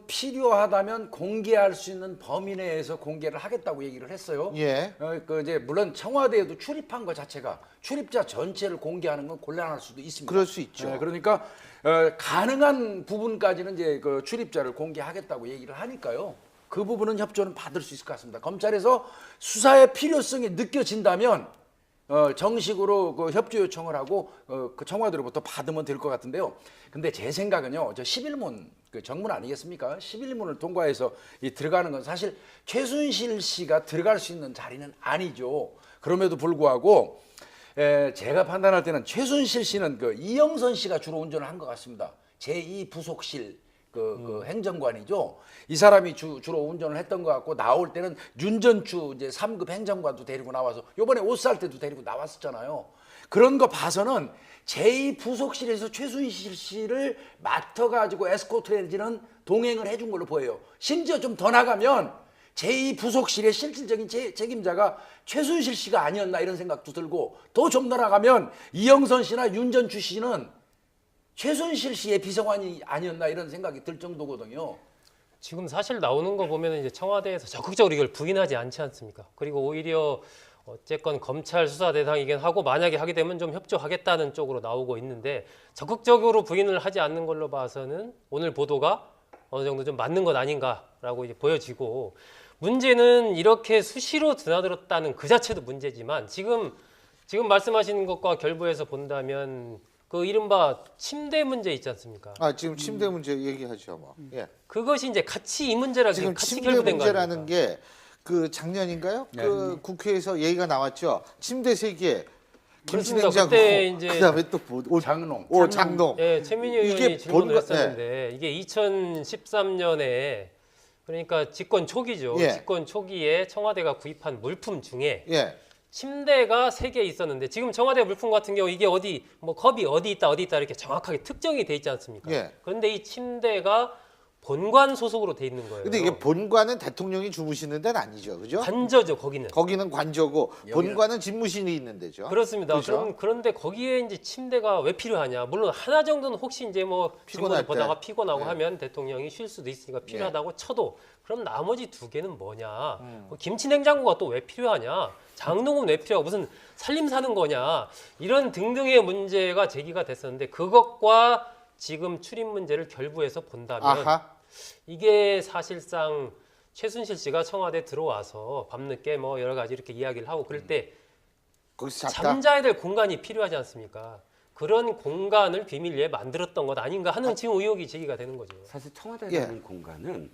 필요하다면 공개할 수 있는 범위 내에서 공개를 하겠다고 얘기를 했어요. 예. 이제 물론 청와대에도 출입한 것 자체가 출입자 전체를 공개하는 건 곤란할 수도 있습니다. 그럴 수 있죠. 그러니까 가능한 부분까지는 이제 그 출입자를 공개하겠다고 얘기를 하니까요. 그 부분은 협조는 받을 수 있을 것 같습니다. 검찰에서 수사의 필요성이 느껴진다면 정식으로 그 협조 요청을 하고 그 청와대로부터 받으면 될 것 같은데요. 근데 제 생각은요, 저 11문 그 정문 아니겠습니까? 11문을 통과해서 들어가는 건 사실 최순실 씨가 들어갈 수 있는 자리는 아니죠. 그럼에도 불구하고 제가 판단할 때는 최순실 씨는 그 이영선 씨가 주로 운전을 한 것 같습니다. 제2 부속실 그 행정관이죠. 이 사람이 주로 운전을 했던 것 같고, 나올 때는 윤전추 이제 3급 행정관도 데리고 나와서 요번에 옷 살 때도 데리고 나왔었잖아요. 그런 거 봐서는 제2 부속실에서 최순실 씨를 맡아가지고 에스코트 엔진은 동행을 해준 걸로 보여요. 심지어 좀 더 나가면 제2 부속실의 실질적인 책임자가 최순실 씨가 아니었나 이런 생각도 들고, 더 좀 더 나가면 이영선 씨나 윤전추 씨는 최순실 씨의 비서관이 아니었나 이런 생각이 들 정도거든요. 지금 사실 나오는 거 보면 이제 청와대에서 적극적으로 이걸 부인하지 않지 않습니까? 그리고 오히려 어쨌건 검찰 수사 대상이긴 하고 만약에 하게 되면 좀 협조하겠다는 쪽으로 나오고 있는데, 적극적으로 부인을 하지 않는 걸로 봐서는 오늘 보도가 어느 정도 좀 맞는 것 아닌가라고 이제 보여지고, 문제는 이렇게 수시로 드나들었다는 그 자체도 문제지만 지금 말씀하시는 것과 결부해서 본다면 그 이른바 침대 문제 있지 않습니까? 지금 침대 문제 얘기하죠, 뭐. 예. 그것이 이제 같이 이 문제랑 지금 같이 침대 결부된 거 문제라는 아닙니까? 게 그 작년인가요? 그 국회에서 얘기가 나왔죠. 침대 3개, 김치 그렇습니다. 냉장고, 그때 이제 그다음에 또 뭐, 장롱. 장롱. 예, 최민희 의원이 이게 질문을 본관- 했었는데 이게 2013년에 그러니까 집권 초기죠. 예. 집권 초기에 청와대가 구입한 물품 중에 예. 침대가 3개 있었는데, 지금 청와대 물품 같은 경우 이게 어디 뭐 컵이 어디 있다 이렇게 정확하게 특정이 돼 있지 않습니까? 예. 그런데 이 침대가 본관 소속으로 돼 있는 거예요. 근데 이게 본관은 대통령이 주무시는 데는 아니죠, 그죠? 관저죠, 거기는. 거기는 관저고 본관은 집무실이 있는 데죠. 그렇습니다. 그렇죠? 그런데 거기에 이제 침대가 왜 필요하냐? 물론 하나 정도는 혹시 이제 뭐 피곤할 직원을 보다가 때. 피곤하고 네. 하면 대통령이 쉴 수도 있으니까 필요하다고 쳐도, 그럼 나머지 2개는 뭐냐? 뭐 김치 냉장고가 또 왜 필요하냐? 장롱은 왜 필요하고 무슨 살림 사는 거냐? 이런 등등의 문제가 제기가 됐었는데, 그것과 지금 출입 문제를 결부해서 본다면 아하. 이게 사실상 최순실 씨가 청와대 들어와서 밤늦게 뭐 여러 가지 이렇게 이야기를 하고 그럴 때 거기서 잤다. 잠자야 될 공간이 필요하지 않습니까? 그런 공간을 비밀리에 만들었던 것 아닌가 하는 지금 의혹이 제기가 되는 거죠. 사실 청와대라는 공간은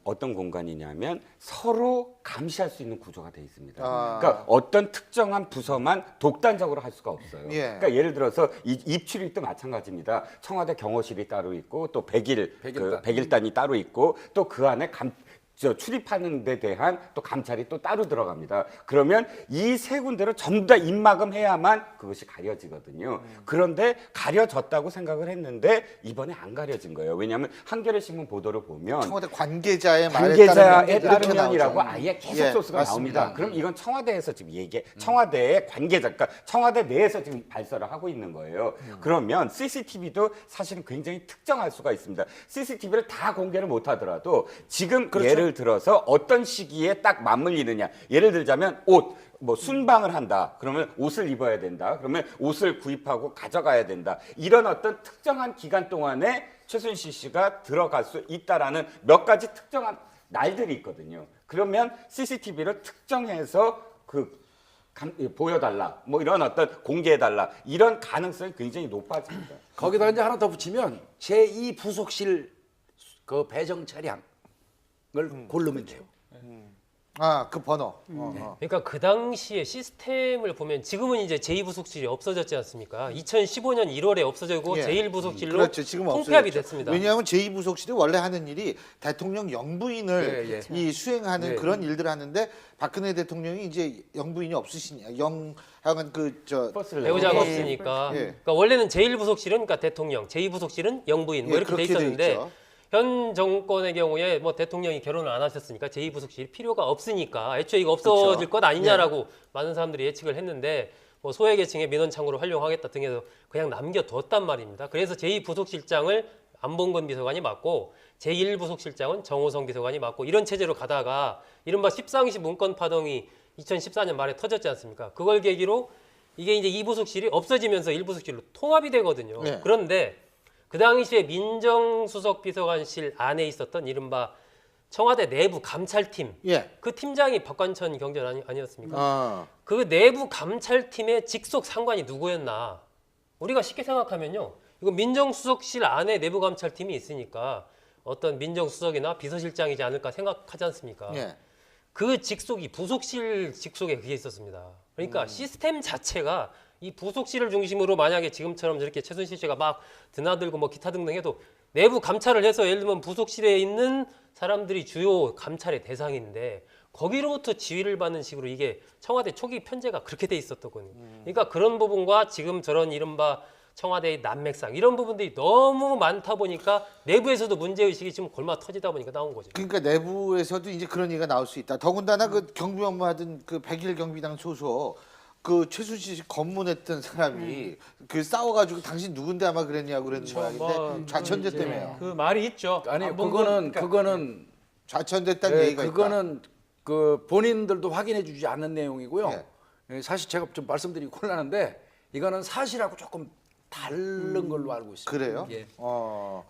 어떤 공간이냐면 서로 감시할 수 있는 구조가 돼 있습니다. 그러니까 어떤 특정한 부서만 독단적으로 할 수가 없어요. 예. 그러니까 예를 들어서 입출입도 마찬가지입니다. 청와대 경호실이 따로 있고 또 백일단이 따로 있고 또 그 안에 출입하는 데 대한 또 감찰이 또 따로 들어갑니다. 그러면 이 세 군데를 전부 다 입막음해야만 그것이 가려지거든요. 그런데 가려졌다고 생각을 했는데 이번에 안 가려진 거예요. 왜냐하면 한겨레 신문 보도를 보면 청와대 관계자의 말에 관계자에 이렇게 따르면이라고 나오죠. 아예 계속 예, 소스가 맞습니다. 나옵니다. 그럼 이건 청와대에서 지금 청와대의 관계자, 그러니까 청와대 내에서 지금 발설을 하고 있는 거예요. 그러면 CCTV도 사실은 굉장히 특정할 수가 있습니다. CCTV를 다 공개를 못 하더라도 지금 그렇죠. 예를 들어서 어떤 시기에 딱 맞물리느냐. 예를 들자면 뭐 순방을 한다. 그러면 옷을 입어야 된다. 그러면 옷을 구입하고 가져가야 된다. 이런 어떤 특정한 기간 동안에 최순실 씨가 들어갈 수 있다라는 몇 가지 특정한 날들이 있거든요. 그러면 CCTV를 특정해서 보여달라. 뭐 이런 어떤 공개해달라. 이런 가능성이 굉장히 높아집니다. 거기다 이제 하나 더 붙이면 제2 부속실 그 배정 차량을 고르면 돼요. 그 번호. 그러니까 그 당시에 시스템을 보면 지금은 이제 제2부속실이 없어졌지 않습니까? 2015년 1월에 없어지고 예. 제1부속실로 그렇죠. 지금 통폐합이 없어졌죠. 됐습니다. 왜냐하면 제2부속실이 원래 하는 일이 대통령 영부인을 이 수행하는 그런 일들을 하는데, 박근혜 대통령이 이제 영부인이 없으시냐, 하여간 배우자가 예. 없으니까. 예. 그러니까 원래는 제1부속실은 그러니까 대통령, 제2부속실은 영부인 뭐 예, 이렇게 돼 그렇게 돼 있었는데, 있죠. 현 정권의 경우에 뭐 대통령이 결혼을 안 하셨으니까 제2부속실이 필요가 없으니까 애초에 이거 없어질 그렇죠. 것 아니냐라고 많은 사람들이 예측을 했는데, 뭐 소외계층의 민원창구로 활용하겠다 등해서 그냥 남겨뒀단 말입니다. 그래서 제2부속실장을 안봉근 비서관이 맡고 제1부속실장은 정호성 비서관이 맡고 이런 체제로 가다가 이른바 십상시 문건 파동이 2014년 말에 터졌지 않습니까? 그걸 계기로 이게 이제 2부속실이 없어지면서 1부속실로 통합이 되거든요. 네. 그런데 그 당시에 민정수석 비서관실 안에 있었던 이른바 청와대 내부 감찰팀 예. 그 팀장이 박관천 경전 아니었습니까? 어. 그 내부 감찰팀의 직속 상관이 누구였나? 우리가 쉽게 생각하면요. 이거 민정수석실 안에 내부 감찰팀이 있으니까 어떤 민정수석이나 비서실장이지 않을까 생각하지 않습니까? 예. 그 직속이 부속실 직속에 그게 있었습니다. 그러니까 시스템 자체가 이 부속실을 중심으로 만약에 지금처럼 저렇게 최순실 씨가 막 드나들고 뭐 기타 등등 해도 내부 감찰을 해서 예를 들면 부속실에 있는 사람들이 주요 감찰의 대상인데 거기로부터 지휘를 받는 식으로 이게 청와대 초기 편제가 그렇게 돼 있었거든요. 그러니까 그런 부분과 지금 저런 이른바 청와대의 난맥상 이런 부분들이 너무 많다 보니까 내부에서도 문제의식이 지금 골마 터지다 보니까 나온 거죠. 그러니까 내부에서도 이제 그런 얘기가 나올 수 있다. 더군다나 그 경비 업무하던 그 101 경비당 소속 그 최순실 씨 검문했던 사람이 그 싸워가지고 당신 누군데 아마 그랬냐고 그랬는 모양인데 좌천됐 때문에요. 그 말이 있죠. 아니 안봉근, 그거는 좌천됐다는 네, 얘기가 있다. 그거는 그 본인들도 확인해주지 않는 내용이고요. 예. 예, 사실 제가 좀 말씀드리기 곤란한데 이거는 사실하고 조금 다른 걸로 알고 있습니다. 그래요? 예.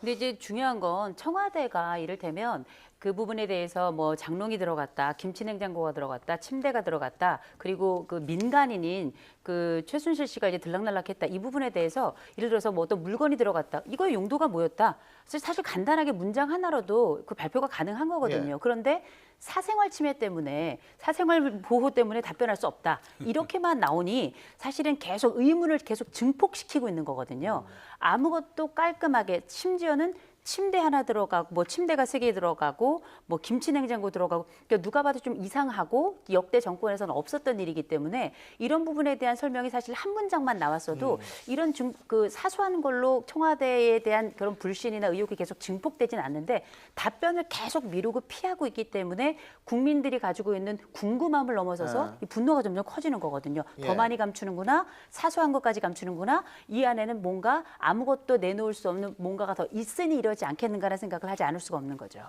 근데 이제 중요한 건 청와대가 이를테면 그 부분에 대해서 뭐 장롱이 들어갔다, 김치냉장고가 들어갔다, 침대가 들어갔다, 그리고 그 민간인인 그 최순실 씨가 이제 들락날락했다 이 부분에 대해서 예를 들어서 뭐 어떤 물건이 들어갔다, 이거의 용도가 뭐였다. 사실 간단하게 문장 하나로도 그 발표가 가능한 거거든요. 예. 그런데 사생활 침해 때문에 사생활 보호 때문에 답변할 수 없다 이렇게만 나오니 사실은 계속 의문을 계속 증폭시키고 있는 거거든요. 아무것도 깔끔하게 심지어는 침대 하나 들어가고 뭐 침대가 3개 들어가고 뭐 김치냉장고 들어가고 그러니까 누가 봐도 좀 이상하고 역대 정권에서는 없었던 일이기 때문에 이런 부분에 대한 설명이 사실 한 문장만 나왔어도 이런 그 사소한 걸로 청와대에 대한 그런 불신이나 의혹이 계속 증폭되진 않는데 답변을 계속 미루고 피하고 있기 때문에 국민들이 가지고 있는 궁금함을 넘어서서 이 분노가 점점 커지는 거거든요. 더 예. 많이 감추는구나, 사소한 것까지 감추는구나, 이 안에는 뭔가 아무것도 내놓을 수 없는 뭔가가 더 있으니 이러지 않겠는가라는 생각을 하지 않을 수가 없는 거죠.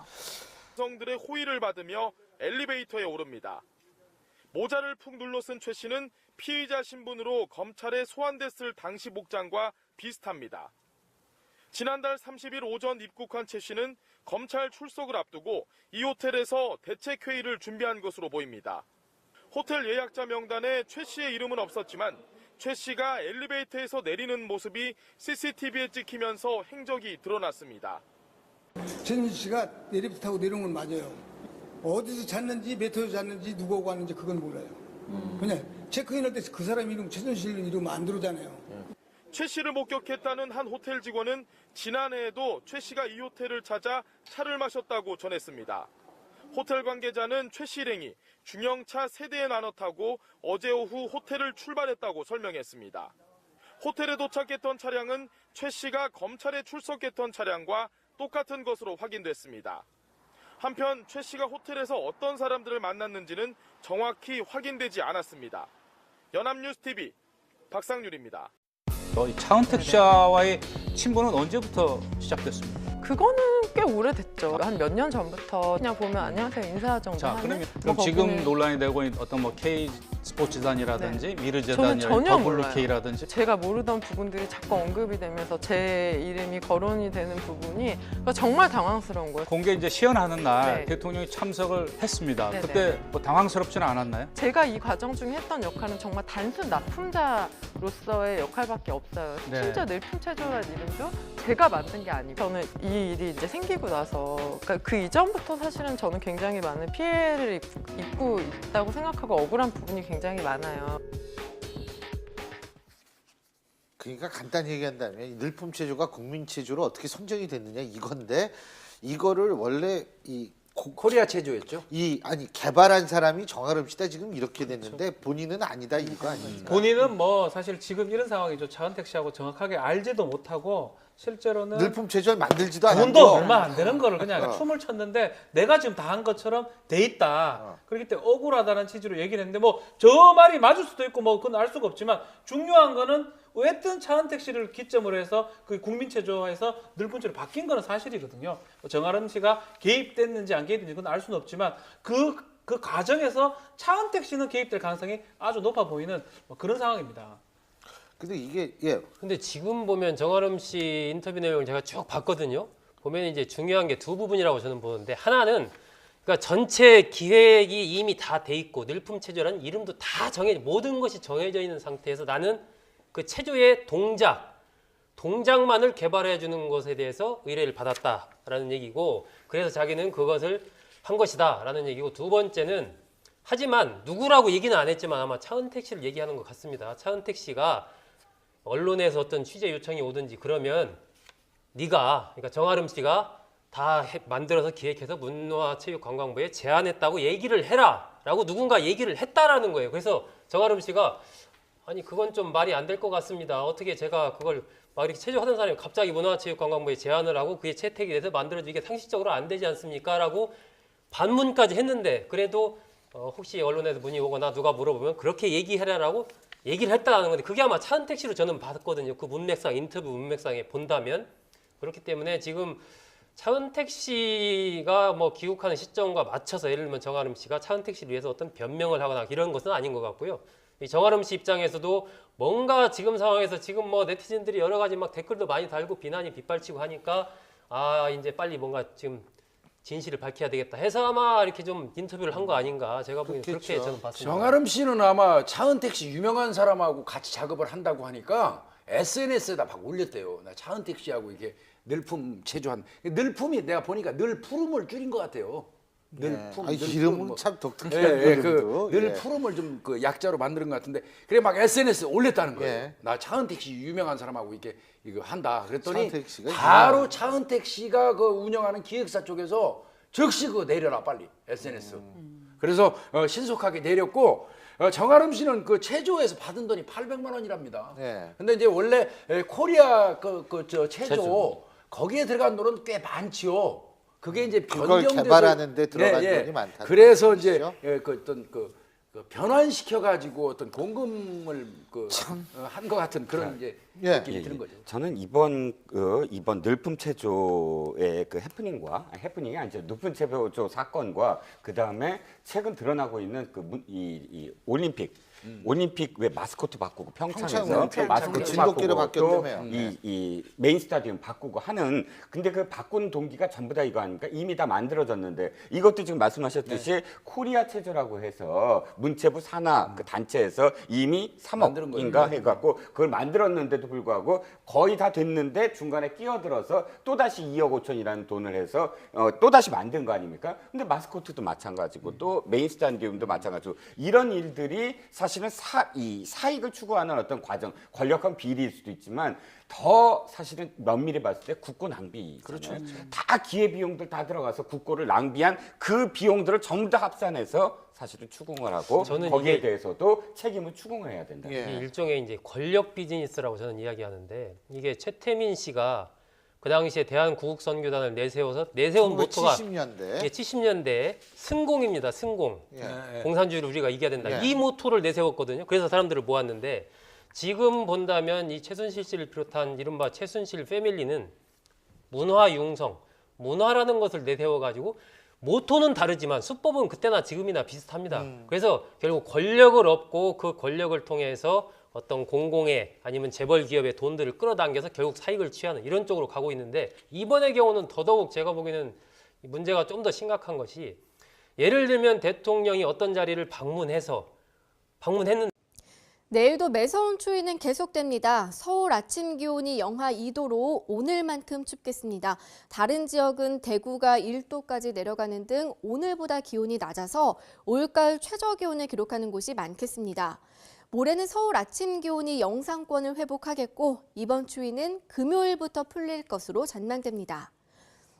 성들의 호의를 받으며 엘리베이터에 오릅니다. 모자를 푹 눌러 쓴 최 씨는 피의자 신분으로 검찰에 소환됐을 당시 복장과 비슷합니다. 지난달 30일 오전 입국한 최 씨는 검찰 출석을 앞두고 이 호텔에서 대책회의를 준비한 것으로 보입니다. 호텔 예약자 명단에 최 씨의 이름은 없었지만 최 씨가 엘리베이터에서 내리는 모습이 CCTV에 찍히면서 행적이 드러났습니다. 최순실 씨가 엘리베이터 타고 내려온 건 맞아요. 어디서 잤는지 몇 호에서 잤는지 누구하고 왔는지 그건 몰라요. 그냥 체크인할 때 그 사람 이름 최순실 이름 안 들어오잖아요. 최 씨를 목격했다는 한 호텔 직원은 지난해에도 최 씨가 이 호텔을 찾아 차를 마셨다고 전했습니다. 호텔 관계자는 최 씨 일행이 중형차 3대에 나눠 타고 어제 오후 호텔을 출발했다고 설명했습니다. 호텔에 도착했던 차량은 최 씨가 검찰에 출석했던 차량과 똑같은 것으로 확인됐습니다. 한편 최 씨가 호텔에서 어떤 사람들을 만났는지는 정확히 확인되지 않았습니다. 연합뉴스TV 박상률입니다. 이 차은택 씨와의 친분은 언제부터 시작됐습니까? 그거는 꽤 오래됐죠. 한 몇 년 전부터 그냥 보면 안녕하세요 인사 정도 자, 하는. 그럼 뭐 지금 거기는 논란이 되고 있는 어떤 뭐 K 스포츠단이라든지 저는 미르재단이라든지 전혀 WK라든지 제가 모르던 부분들이 자꾸 언급이 되면서 제 이름이 거론이 되는 부분이 정말 당황스러운 거예요. 공개 이제 시연하는 날 네. 대통령이 참석을 했습니다. 네네. 그때 뭐 당황스럽지는 않았나요? 제가 이 과정 중에 했던 역할은 정말 단순 납품자로서의 역할밖에 없어요. 네. 심지어 늘품체조라는 이름도 제가 만든 게 아니고 저는 이 일이 이제 생기고 나서 그러니까 그 이전부터 사실은 저는 굉장히 많은 피해를 입고 있다고 생각하고 억울한 부분이 굉장히 많아요. 그러니까 간단히 얘기한다면 이 늘품 체조가 국민 체조로 어떻게 선정이 됐느냐 이건데 이거를 원래 이 코리아 체조였죠. 아니 개발한 사람이 정아름씨다 지금 이렇게 됐는데 본인은 아니다 이거 아닙니까? 본인은 뭐 사실 지금 이런 상황이죠. 차은택 씨하고 정확하게 알지도 못하고 실제로는 늘품 체조를 만들지도 돈도 않았고 얼마 안 되는 거를 그냥 춤을 췄는데 내가 지금 다 한 것처럼 돼 있다. 그렇기 때문에 억울하다는 취지로 얘기를 했는데 뭐 저 말이 맞을 수도 있고 뭐 그건 알 수가 없지만 중요한 거는 어쨌든 차은택 씨를 기점으로 해서 그 국민체조에서 늘품체로 바뀐 거는 사실이거든요. 뭐 정아름 씨가 개입됐는지 안 개입됐는지 그건 알 수는 없지만 그 과정에서 차은택 씨는 개입될 가능성이 아주 높아 보이는 뭐 그런 상황입니다. 근데 이게 근데 지금 보면 정아름 씨 인터뷰 내용을 제가 쭉 봤거든요. 보면 이제 중요한 게 두 부분이라고 저는 보는데 하나는 그러니까 전체 기획이 이미 다 돼 있고 늘품 체조라는 이름도 다 모든 것이 정해져 있는 상태에서 나는 그 체조의 동작만을 개발해 주는 것에 대해서 의뢰를 받았다라는 얘기고 그래서 자기는 그것을 한 것이다라는 얘기고 두 번째는 하지만 누구라고 얘기는 안 했지만 아마 차은택 씨를 얘기하는 것 같습니다. 차은택 씨가 언론에서 어떤 취재 요청이 오든지 그러면 그러니까 정아름 씨가 다 만들어서 기획해서 문화체육관광부에 제안했다고 얘기를 해라라고 누군가 얘기를 했다라는 거예요. 그래서 정아름 씨가 아니 그건 좀 말이 안 될 것 같습니다. 어떻게 제가 그걸 막 이렇게 체조하던 사람이 갑자기 문화체육관광부에 제안을 하고 그게 채택이 돼서 만들어지게 상식적으로 안 되지 않습니까? 라고 반문까지 했는데 그래도 혹시 언론에서 문의 오거나 누가 물어보면 그렇게 얘기해라라고 얘기를 했다는 건데 그게 아마 차은택 씨로 저는 봤거든요. 그 문맥상 인터뷰 문맥상에 본다면 그렇기 때문에 지금 차은택 씨가 뭐 귀국하는 시점과 맞춰서 예를 들면 정아름 씨가 차은택 씨를 위해서 어떤 변명을 하거나 이런 것은 아닌 것 같고요. 이 정아름 씨 입장에서도 뭔가 지금 상황에서 지금 뭐 네티즌들이 여러 가지 막 댓글도 많이 달고 비난이 빗발치고 하니까 이제 빨리 뭔가 지금 진실을 밝혀야 되겠다 해서 아마 이렇게 좀 인터뷰를 한 거 아닌가 제가 보기엔 그렇게 저는 봤습니다. 정아름 씨는 아마 차은택 씨 유명한 사람하고 같이 작업을 한다고 하니까 SNS에다 막 올렸대요. 나 차은택 씨하고 이게 늘품 체조한 늘품이 내가 보니까 늘 푸름을 줄인 것 같아요. 늘품. 이름은 참 독특해요. 늘 푸름을 좀 그 약자로 만드는 것 같은데 그래 막 SNS에 올렸다는 거예요. 예. 나 차은택 씨 유명한 사람하고 이렇게 이거 한다. 그랬더니 차은택 씨가 바로 차은택 씨가 그 운영하는 기획사 쪽에서 즉시 그거 내려라 빨리 SNS. 그래서 신속하게 내렸고 정아름 씨는 그 체조에서 받은 돈이 800만 원이랍니다. 네. 근데 이제 원래 코리아 저 체조 거기에 들어간 돈은 꽤 많지요. 그게 이제 그걸 변경돼서 개발하는 데 들어간 돈이 많다는 그래서 이제 뜻이죠? 그 어떤 그 변환시켜 가지고 어떤 공금을 한 것 같은 그런 이제 느낌이 드는 거죠. 저는 이번 늘품 체조의 그 해프닝이 아니죠. 늘품 체조 사건과 그 다음에 최근 드러나고 있는 이 올림픽 왜 마스코트 바꾸고 평창에서 평창 마스코트 진돗개로 바꾸고 바뀌었다며요. 이 메인 스타디움 바꾸고 하는 근데 그 바꾼 동기가 전부 다 이거 아닙니까? 이미 다 만들어졌는데 이것도 지금 말씀하셨듯이 코리아 체조라고 해서 문체부 산하 그 단체에서 이미 3억인가 해갖고 그걸 만들었는데도 불구하고 거의 다 됐는데 중간에 끼어들어서 또다시 2억 5천이라는 돈을 해서 또다시 만든 거 아닙니까? 근데 마스코트도 마찬가지고 또 메인 스타디움도 마찬가지고 이런 일들이 사실은 사익을 추구하는 어떤 과정, 권력형 비리일 수도 있지만 더 사실은 면밀히 봤을 때 국고 낭비잖아요. 그렇죠. 다 기회비용들 다 들어가서 국고를 낭비한 그 비용들을 전부 다 합산해서 사실은 추궁을 하고 저는 거기에 대해서도 책임을 추궁을 해야 된다. 예. 이게 일종의 이제 권력 비즈니스라고 저는 이야기하는데 이게 최태민 씨가 그 당시에 대한구국선교단을 내세운 모토가 70년대. 이게 70년대 승공입니다. 승공. 예. 공산주의를 우리가 이겨야 된다. 예. 이 모토를 내세웠거든요. 그래서 사람들을 모았는데 지금 본다면 이 최순실 씨를 비롯한 이른바 최순실 패밀리는 문화 융성, 문화라는 것을 내세워가지고 모토는 다르지만 수법은 그때나 지금이나 비슷합니다. 그래서 결국 권력을 얻고 그 권력을 통해서 어떤 공공의 아니면 재벌 기업의 돈들을 끌어당겨서 결국 사익을 취하는 이런 쪽으로 가고 있는데 이번의 경우는 더더욱 제가 보기에는 문제가 좀 더 심각한 것이 예를 들면 대통령이 어떤 자리를 방문했는데 내일도 매서운 추위는 계속됩니다. 서울 아침 기온이 영하 2도로 오늘만큼 춥겠습니다. 다른 지역은 대구가 1도까지 내려가는 등 오늘보다 기온이 낮아서 올가을 최저 기온을 기록하는 곳이 많겠습니다. 모레는 서울 아침 기온이 영상권을 회복하겠고 이번 추위는 금요일부터 풀릴 것으로 전망됩니다.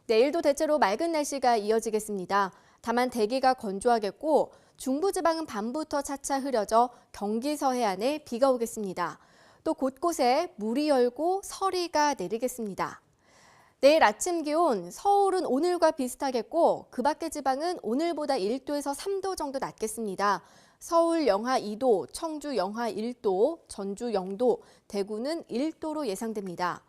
내일도 대체로 맑은 날씨가 이어지겠습니다. 다만 대기가 건조하겠고 중부지방은 밤부터 차차 흐려져 경기 서해안에 비가 오겠습니다. 또 또 곳곳에 물이 얼고 서리가 내리겠습니다. 내일 아침 기온 서울은 오늘과 비슷하겠고 그 밖의 지방은 오늘보다 1도에서 3도 정도 낮겠습니다. 서울 영하 2도, 청주 영하 1도, 전주 0도, 대구는 1도로 예상됩니다.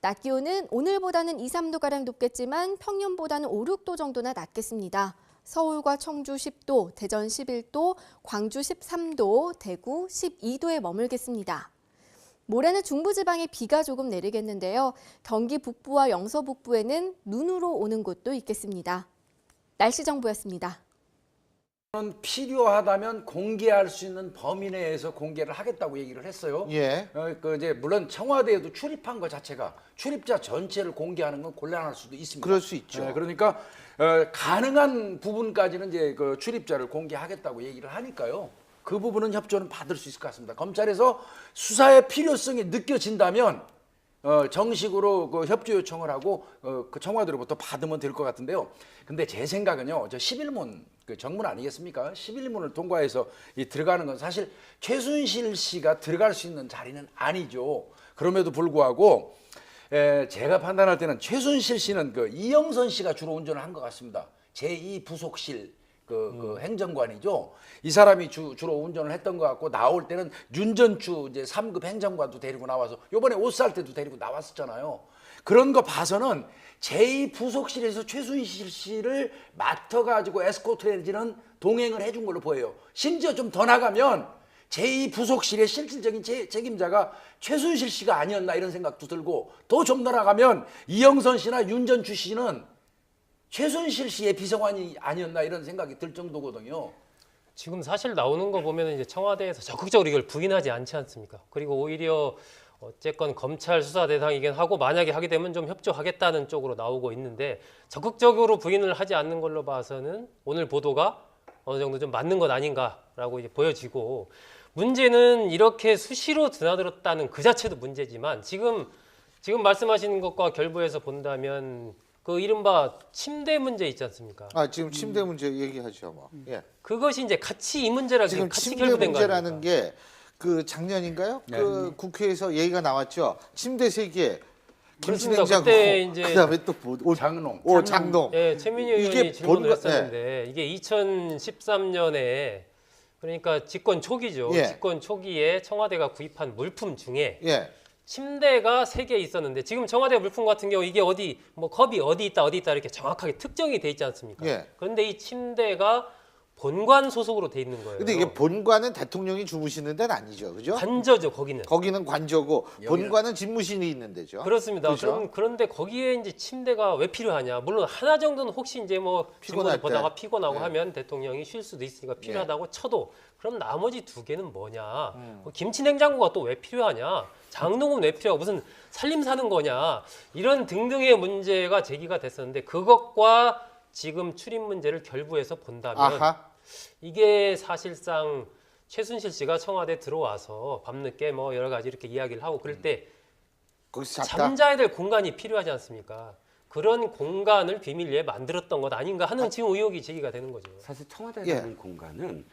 낮 기온은 오늘보다는 2, 3도가량 높겠지만 평년보다는 5, 6도 정도나 낮겠습니다. 서울과 청주 10도, 대전 11도, 광주 13도, 대구 12도에 머물겠습니다. 모레는 중부지방에 비가 조금 내리겠는데요. 경기 북부와 영서 북부에는 눈으로 오는 곳도 있겠습니다. 날씨 정보였습니다. 필요하다면 공개할 수 있는 범위 내에서 공개를 하겠다고 얘기를 했어요. 예. 이제 물론 청와대에도 출입한 것 자체가 출입자 전체를 공개하는 건 곤란할 수도 있습니다. 그럴 수 있죠. 그러니까 가능한 부분까지는 이제 그 출입자를 공개하겠다고 얘기를 하니까요. 그 부분은 협조는 받을 수 있을 것 같습니다. 검찰에서 수사의 필요성이 느껴진다면 정식으로 그 협조 요청을 하고 그 청와대로부터 받으면 될 것 같은데요. 근데 제 생각은요, 저 11문 그 정문 아니겠습니까? 11문을 통과해서 들어가는 건 사실 최순실 씨가 들어갈 수 있는 자리는 아니죠. 그럼에도 불구하고 제가 판단할 때는 최순실 씨는 그 이영선 씨가 주로 운전을 한 것 같습니다. 제2부속실 그 행정관이죠. 이 사람이 주로 운전을 했던 것 같고 나올 때는 윤전추 이제 3급 행정관도 데리고 나와서 요번에 옷 살 때도 데리고 나왔었잖아요. 그런 거 봐서는 제2부속실에서 최순실 씨를 맡아가지고 에스코트 내지는 동행을 해준 걸로 보여요. 심지어 좀 더 나가면 제2부속실의 실질적인 책임자가 최순실 씨가 아니었나 이런 생각도 들고 더 좀 더 나가면 이영선 씨나 윤전추 씨는 최순실 씨의 비서관이 아니었나 이런 생각이 들 정도거든요. 지금 사실 나오는 거 보면 이제 청와대에서 적극적으로 이걸 부인하지 않지 않습니까? 그리고 오히려 어쨌건 검찰 수사 대상이긴 하고 만약에 하게 되면 좀 협조하겠다는 쪽으로 나오고 있는데 적극적으로 부인을 하지 않는 걸로 봐서는 오늘 보도가 어느 정도 좀 맞는 것 아닌가라고 이제 보여지고, 문제는 이렇게 수시로 드나들었다는 그 자체도 문제지만 지금 말씀하시는 것과 결부해서 본다면 그 이른바 침대 문제 있지 않습니까? 지금 침대 문제 얘기하죠, 뭐. 예. 그것이 이제 같이 이 문제랑 지금 같이 침대 결부된 거 문제라는 아닙니까? 게 그 작년인가요? 그 국회에서 얘기가 나왔죠. 침대 3개, 그렇습니다. 김치냉장고, 그때 이제 그다음에 또 뭐, 장롱. 장롱. 예, 최민희 의원이 이게 질문을 본관- 했었는데 이게 2013년에 그러니까 집권 초기죠. 예. 집권 초기에 청와대가 구입한 물품 중에 예. 침대가 3개 있었는데 지금 청와대 물품 같은 경우 이게 어디 뭐 컵이 어디 있다 이렇게 정확하게 특정이 돼 있지 않습니까? 예. 그런데 이 침대가 본관 소속으로 돼 있는 거예요. 근데 이게 본관은 대통령이 주무시는 데는 아니죠, 그죠? 관저죠, 거기는. 거기는 관저고 본관은 집무실이 있는 데죠. 그렇습니다. 그렇죠? 그런데 거기에 이제 침대가 왜 필요하냐? 물론 하나 정도는 혹시 이제 뭐 피곤할 직원을 보다가 때. 피곤하고 네. 하면 대통령이 쉴 수도 있으니까 필요하다고 쳐도 그럼 나머지 2개는 뭐냐? 뭐 김치 냉장고가 또 왜 필요하냐? 장롱은 왜 필요하고 무슨 살림 사는 거냐? 이런 등등의 문제가 제기가 됐었는데 그것과 지금 출입 문제를 결부해서 본다면 아하. 이게 사실상 최순실 씨가 청와대 들어와서 밤늦게 뭐 여러 가지 이렇게 이야기를 하고 그럴 때 거기서 잤다. 잠자야 될 공간이 필요하지 않습니까? 그런 공간을 비밀리에 만들었던 것 아닌가 하는 지금 의혹이 제기가 되는 거죠. 사실 청와대라는 공간은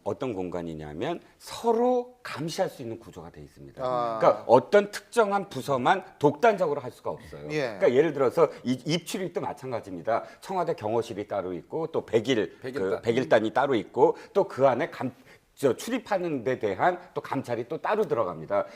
어떤 공간이냐면 서로 감시할 수 있는 구조가 돼 있습니다. 그러니까 어떤 특정한 부서만 독단적으로 할 수가 없어요. 예. 그러니까 예를 들어서 입출입도 마찬가지입니다. 청와대 경호실이 따로 있고 또 백일단이 따로 있고 또 그 안에 출입하는 데 대한 또 감찰이 또 따로 들어갑니다.